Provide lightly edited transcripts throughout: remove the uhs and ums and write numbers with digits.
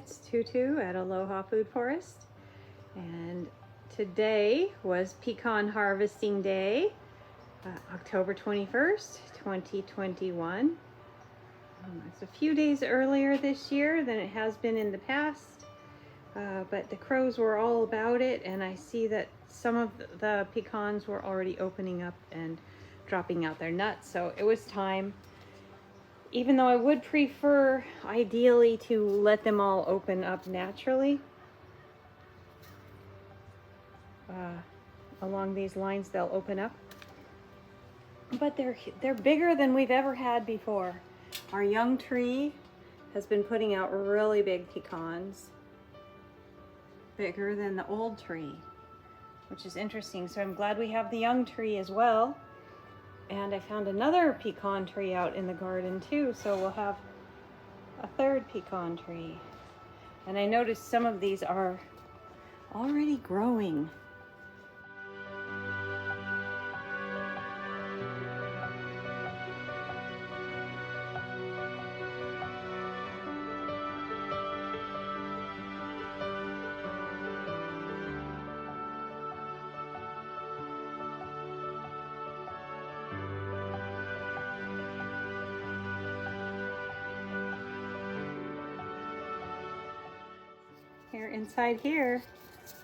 it's Tutu at Aloha Food Forest, and today was pecan harvesting day, October 21st, 2021. It's a few days earlier this year than it has been in the past, but the crows were all about it, and I see that some of the pecans were already opening up and dropping out their nuts, so it was time. Even though I would prefer, ideally, to let them all open up naturally. Along these lines, they'll open up. But they're bigger than we've ever had before. Our young tree has been putting out really big pecans. Bigger than the old tree, which is interesting. So I'm glad we have the young tree as well. And I found another pecan tree out in the garden too, so we'll have a third pecan tree. And I noticed some of these are already growing. Here inside here,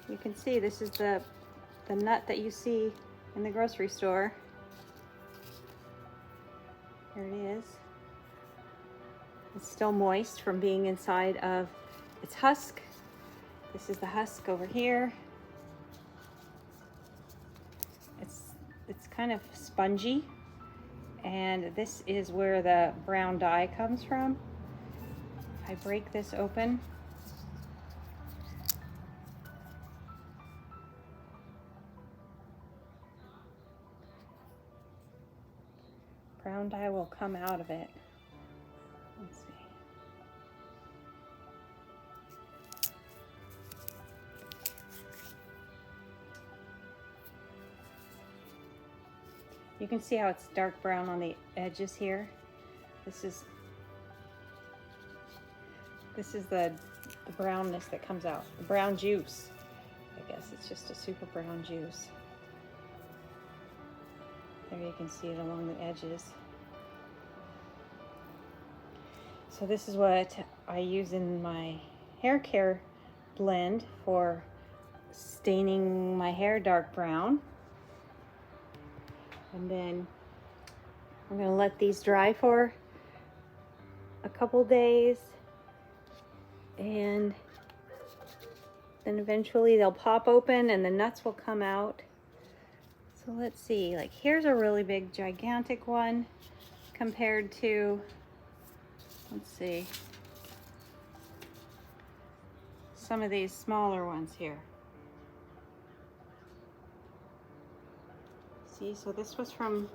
you can see this is the nut that you see in the grocery store. Here it is. It's still moist from being inside of its husk. This is the husk over here. It's kind of spongy, and this is where the brown dye comes from. If I break this open, brown dye will come out of it. Let's see. You can see how it's dark brown on the edges here. This is the brownness that comes out. The brown juice. I guess it's just a super brown juice. There you can see it along the edges. So this is what I use in my hair care blend for staining my hair dark brown. And then I'm going to let these dry for a couple days, and then eventually they'll pop open and the nuts will come out. So let's see, like here's a really big, gigantic one compared to, let's see, some of these smaller ones here. See, so this was from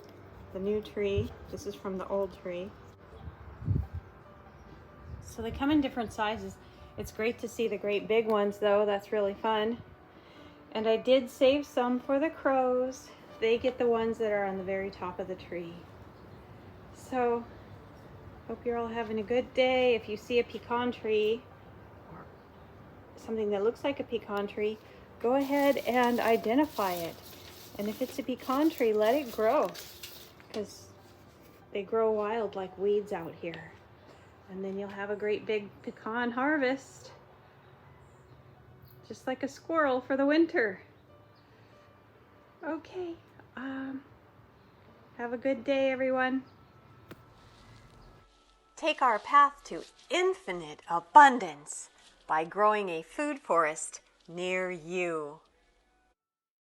the new tree. This is from the old tree. So they come in different sizes. It's great to see the great big ones though. That's really fun. And I did save some for the crows. They get the ones that are on the very top of the tree. So, hope you're all having a good day. If you see a pecan tree, or something that looks like a pecan tree, go ahead and identify it. And if it's a pecan tree, let it grow, because they grow wild like weeds out here. And then you'll have a great big pecan harvest, just like a squirrel for the winter. Okay, have a good day, everyone. Take our path to infinite abundance by growing a food forest near you.